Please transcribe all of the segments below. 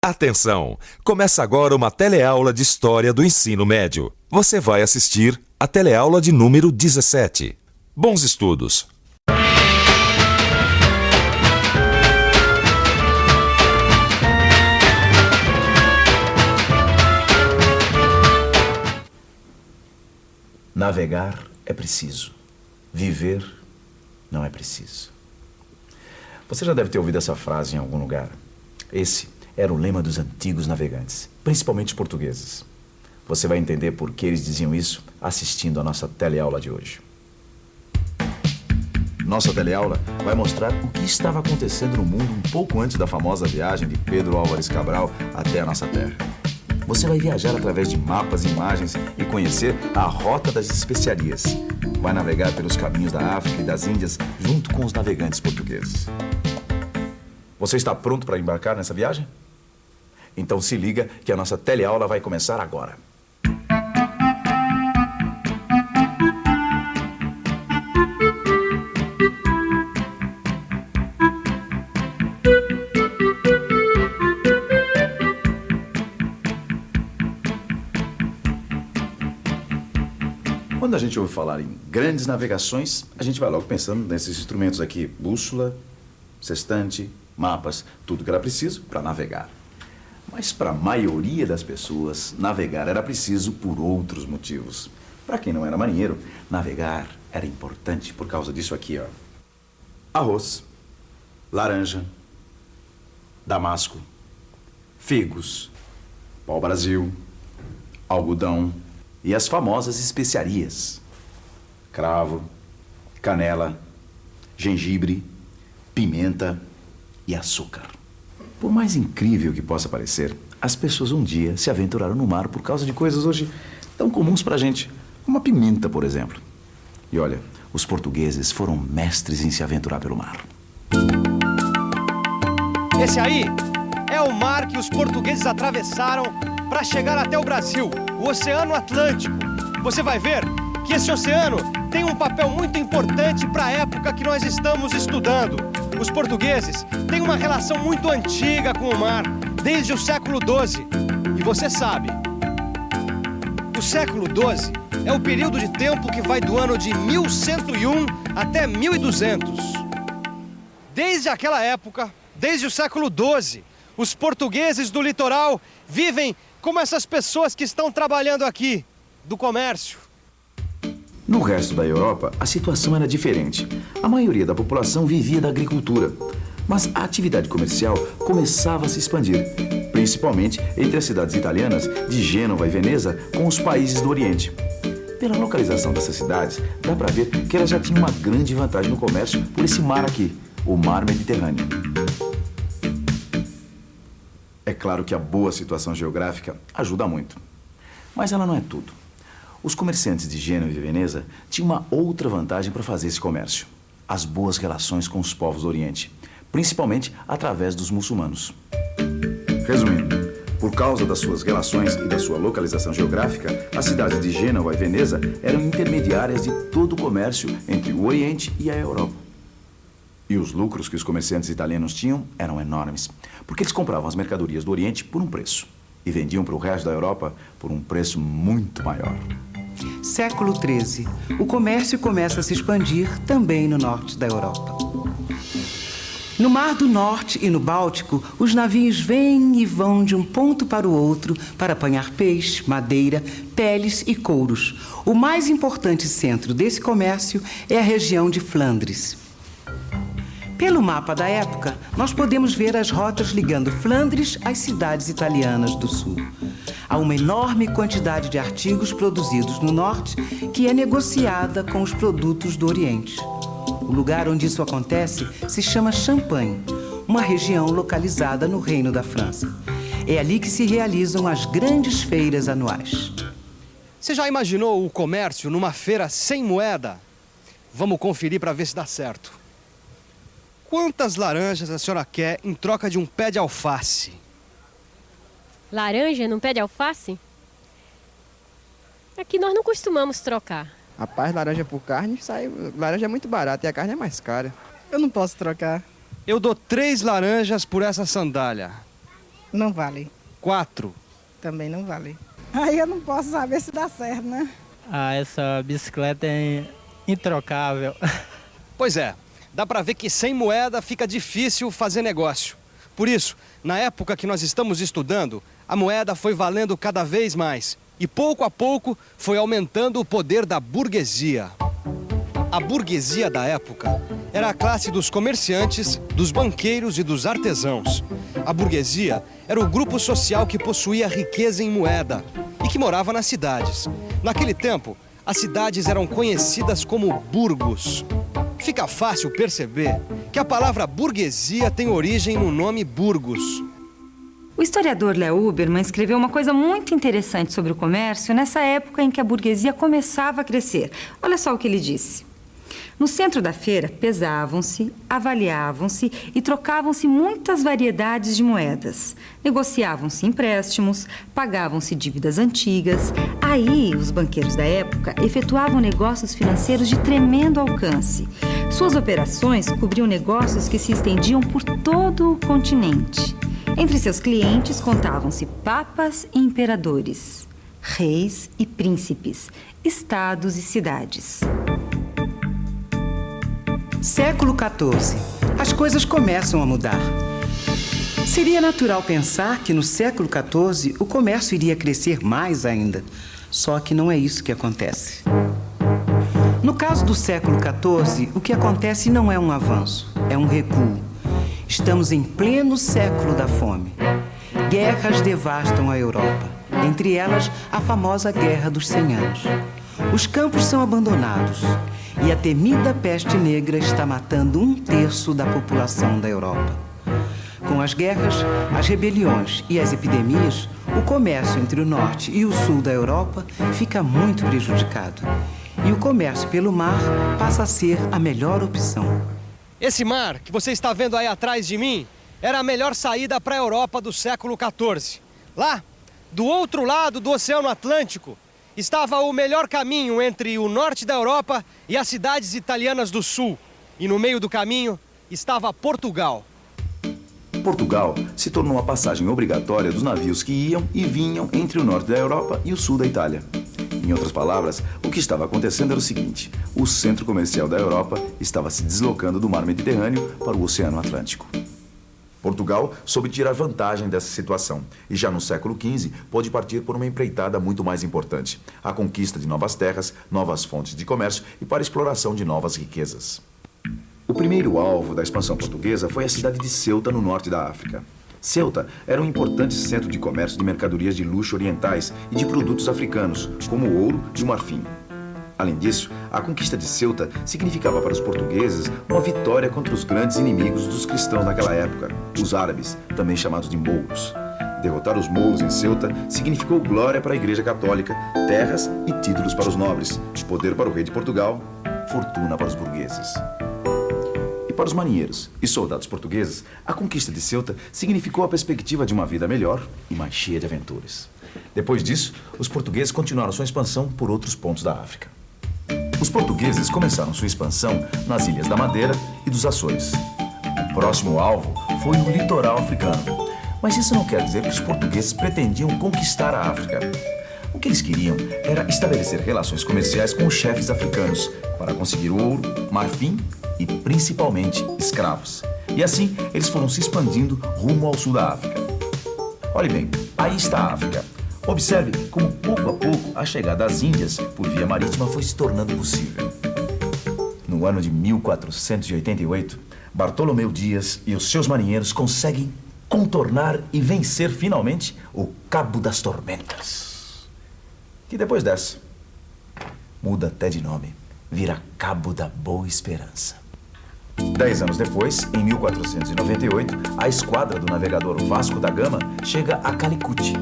Atenção! Começa agora uma teleaula de História do Ensino Médio. Você vai assistir a teleaula de número 17. Bons estudos! Navegar é preciso. Viver não é preciso. Você já deve ter ouvido essa frase em algum lugar. Esse era o lema dos antigos navegantes, principalmente os portugueses. Você vai entender por que eles diziam isso assistindo a nossa teleaula de hoje. Nossa teleaula vai mostrar o que estava acontecendo no mundo um pouco antes da famosa viagem de Pedro Álvares Cabral até a nossa terra. Você vai viajar através de mapas e imagens e conhecer a Rota das Especiarias. Vai navegar pelos caminhos da África e das Índias junto com os navegantes portugueses. Você está pronto para embarcar nessa viagem? Então se liga que a nossa teleaula vai começar agora. Quando a gente ouve falar em grandes navegações, a gente vai logo pensando nesses instrumentos aqui: bússola, sextante, mapas, tudo que era preciso para navegar. Mas para a maioria das pessoas, navegar era preciso por outros motivos. Para quem não era marinheiro, navegar era importante por causa disso aqui, ó: arroz, laranja, damasco, figos, pau-brasil, algodão e as famosas especiarias: cravo, canela, gengibre, pimenta e açúcar. Por mais incrível que possa parecer, as pessoas um dia se aventuraram no mar por causa de coisas hoje tão comuns pra gente, como a pimenta, por exemplo. E olha, os portugueses foram mestres em se aventurar pelo mar. Esse aí é o mar que os portugueses atravessaram para chegar até o Brasil, o Oceano Atlântico. Você vai ver que esse oceano tem um papel muito importante para a época que nós estamos estudando. Os portugueses têm uma relação muito antiga com o mar, desde o século XII. E você sabe, o século XII é o período de tempo que vai do ano de 1101 até 1200. Desde aquela época, desde o século XII, os portugueses do litoral vivem como essas pessoas que estão trabalhando aqui, do comércio. No resto da Europa, a situação era diferente. A maioria da população vivia da agricultura, mas a atividade comercial começava a se expandir, principalmente entre as cidades italianas de Gênova e Veneza com os países do Oriente. Pela localização dessas cidades, dá para ver que elas já tinham uma grande vantagem no comércio por esse mar aqui, o Mar Mediterrâneo. É claro que a boa situação geográfica ajuda muito, mas ela não é tudo. Os comerciantes de Gênova e Veneza tinham uma outra vantagem para fazer esse comércio: as boas relações com os povos do Oriente, principalmente através dos muçulmanos. Resumindo, por causa das suas relações e da sua localização geográfica, as cidades de Gênova e Veneza eram intermediárias de todo o comércio entre o Oriente e a Europa. E os lucros que os comerciantes italianos tinham eram enormes, porque eles compravam as mercadorias do Oriente por um preço e vendiam para o resto da Europa por um preço muito maior. Século XIII. O comércio começa a se expandir também no norte da Europa. No Mar do Norte e no Báltico, os navios vêm e vão de um ponto para o outro para apanhar peixe, madeira, peles e couros. O mais importante centro desse comércio é a região de Flandres. Pelo mapa da época, nós podemos ver as rotas ligando Flandres às cidades italianas do sul. Há uma enorme quantidade de artigos produzidos no norte que é negociada com os produtos do Oriente. O lugar onde isso acontece se chama Champagne, uma região localizada no Reino da França. É ali que se realizam as grandes feiras anuais. Você já imaginou o comércio numa feira sem moeda? Vamos conferir para ver se dá certo. Quantas laranjas a senhora quer em troca de um pé de alface? Laranja num pé de alface? Aqui nós não costumamos trocar. Rapaz, laranja por carne, laranja é muito barata e a carne é mais cara. Eu não posso trocar. Eu dou 3 laranjas por essa sandália. Não vale. 4. Também não vale. Aí eu não posso saber se dá certo, né? Ah, essa bicicleta é introcável. Pois é, dá pra ver que sem moeda fica difícil fazer negócio. Por isso, na época que nós estamos estudando, a moeda foi valendo cada vez mais. E pouco a pouco foi aumentando o poder da burguesia. A burguesia da época era a classe dos comerciantes, dos banqueiros e dos artesãos. A burguesia era o grupo social que possuía riqueza em moeda e que morava nas cidades. Naquele tempo, as cidades eram conhecidas como burgos. Fica fácil perceber que a palavra burguesia tem origem no nome Burgos. O historiador Léo Huberman escreveu uma coisa muito interessante sobre o comércio nessa época em que a burguesia começava a crescer. Olha só o que ele disse. No centro da feira, pesavam-se, avaliavam-se e trocavam-se muitas variedades de moedas. Negociavam-se empréstimos, pagavam-se dívidas antigas. Aí, os banqueiros da época efetuavam negócios financeiros de tremendo alcance. Suas operações cobriam negócios que se estendiam por todo o continente. Entre seus clientes contavam-se papas e imperadores, reis e príncipes, estados e cidades. Século XIV. As coisas começam a mudar. Seria natural pensar que no século XIV o comércio iria crescer mais ainda. Só que não é isso que acontece. No caso do século XIV, o que acontece não é um avanço, é um recuo. Estamos em pleno século da fome. Guerras devastam a Europa, entre elas a famosa Guerra dos 100 Anos. Os campos são abandonados e a temida peste negra está matando 1/3 da população da Europa. Com as guerras, as rebeliões e as epidemias, o comércio entre o norte e o sul da Europa fica muito prejudicado. E o comércio pelo mar passa a ser a melhor opção. Esse mar que você está vendo aí atrás de mim era a melhor saída para a Europa do século XIV. Lá, do outro lado do Oceano Atlântico, estava o melhor caminho entre o norte da Europa e as cidades italianas do sul. E no meio do caminho estava Portugal. Portugal se tornou a passagem obrigatória dos navios que iam e vinham entre o norte da Europa e o sul da Itália. Em outras palavras, o que estava acontecendo era o seguinte: o centro comercial da Europa estava se deslocando do mar Mediterrâneo para o Oceano Atlântico. Portugal soube tirar vantagem dessa situação e já no século XV pôde partir por uma empreitada muito mais importante: a conquista de novas terras, novas fontes de comércio e para a exploração de novas riquezas. O primeiro alvo da expansão portuguesa foi a cidade de Ceuta, no norte da África. Ceuta era um importante centro de comércio de mercadorias de luxo orientais e de produtos africanos, como o ouro e o marfim. Além disso, a conquista de Ceuta significava para os portugueses uma vitória contra os grandes inimigos dos cristãos naquela época, os árabes, também chamados de mouros. Derrotar os mouros em Ceuta significou glória para a Igreja Católica, terras e títulos para os nobres, poder para o rei de Portugal, fortuna para os burgueses. E para os marinheiros e soldados portugueses, a conquista de Ceuta significou a perspectiva de uma vida melhor e mais cheia de aventuras. Depois disso, os portugueses continuaram sua expansão por outros pontos da África. Os portugueses começaram sua expansão nas Ilhas da Madeira e dos Açores. O próximo alvo foi o litoral africano. Mas isso não quer dizer que os portugueses pretendiam conquistar a África. O que eles queriam era estabelecer relações comerciais com os chefes africanos para conseguir ouro, marfim e, principalmente, escravos. E assim, eles foram se expandindo rumo ao sul da África. Olhe bem, aí está a África. Observe como, pouco a pouco, a chegada às Índias por via marítima foi se tornando possível. No ano de 1488, Bartolomeu Dias e os seus marinheiros conseguem contornar e vencer, finalmente, o Cabo das Tormentas. Que depois dessa, muda até de nome, vira Cabo da Boa Esperança. 10 anos depois, em 1498, a esquadra do navegador Vasco da Gama chega a Calicut.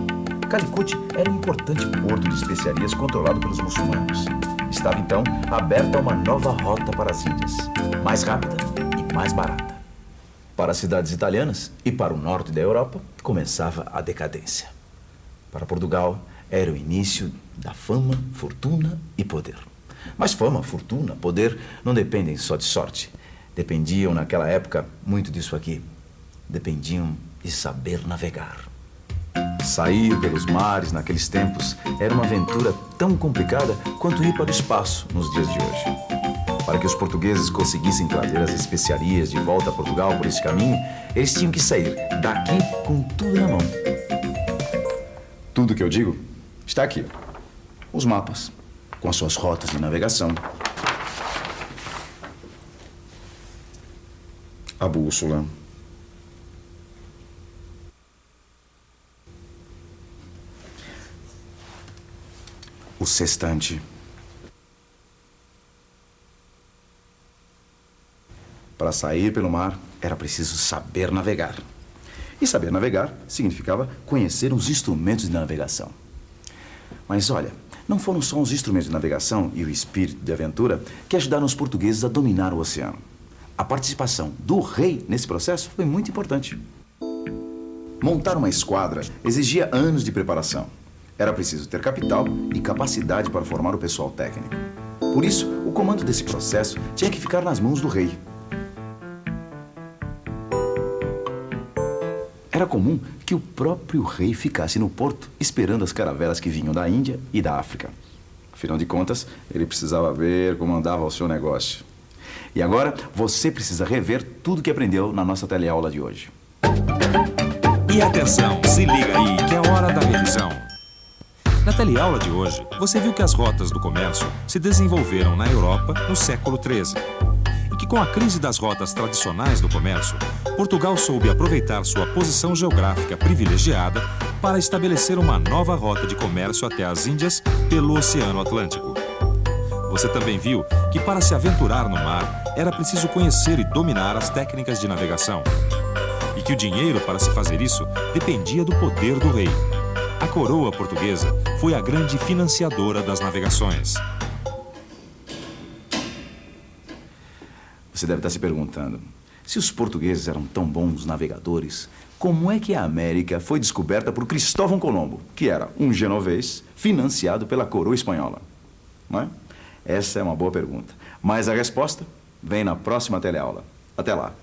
Calicut era um importante porto de especiarias controlado pelos muçulmanos. Estava, então, aberta uma nova rota para as Índias, mais rápida e mais barata. Para as cidades italianas e para o norte da Europa, começava a decadência. Para Portugal, era o início da fama, fortuna e poder. Mas fama, fortuna, poder não dependem só de sorte. Dependiam, naquela época, muito disso aqui. Dependiam de saber navegar. Sair pelos mares naqueles tempos era uma aventura tão complicada quanto ir para o espaço nos dias de hoje. Para que os portugueses conseguissem trazer as especiarias de volta a Portugal por esse caminho, eles tinham que sair daqui com tudo na mão. Tudo que eu digo está aqui. Os mapas, com as suas rotas de navegação. A bússola. O sextante. Para sair pelo mar, era preciso saber navegar. E saber navegar significava conhecer os instrumentos de navegação. Mas olha, não foram só os instrumentos de navegação e o espírito de aventura que ajudaram os portugueses a dominar o oceano. A participação do rei nesse processo foi muito importante. Montar uma esquadra exigia anos de preparação. Era preciso ter capital e capacidade para formar o pessoal técnico. Por isso, o comando desse processo tinha que ficar nas mãos do rei. Era comum que o próprio rei ficasse no porto esperando as caravelas que vinham da Índia e da África. Afinal de contas, ele precisava ver como andava o seu negócio. E agora, você precisa rever tudo que aprendeu na nossa teleaula de hoje. E atenção, se liga aí que é hora da revisão. Na teleaula de hoje, você viu que as rotas do comércio se desenvolveram na Europa no século XIII. E que com a crise das rotas tradicionais do comércio, Portugal soube aproveitar sua posição geográfica privilegiada para estabelecer uma nova rota de comércio até as Índias pelo Oceano Atlântico. Você também viu que para se aventurar no mar, era preciso conhecer e dominar as técnicas de navegação. E que o dinheiro para se fazer isso dependia do poder do rei. A coroa portuguesa foi a grande financiadora das navegações. Você deve estar se perguntando, se os portugueses eram tão bons navegadores, como é que a América foi descoberta por Cristóvão Colombo, que era um genovês financiado pela coroa espanhola? Não é? Essa é uma boa pergunta. Mas a resposta vem na próxima teleaula. Até lá!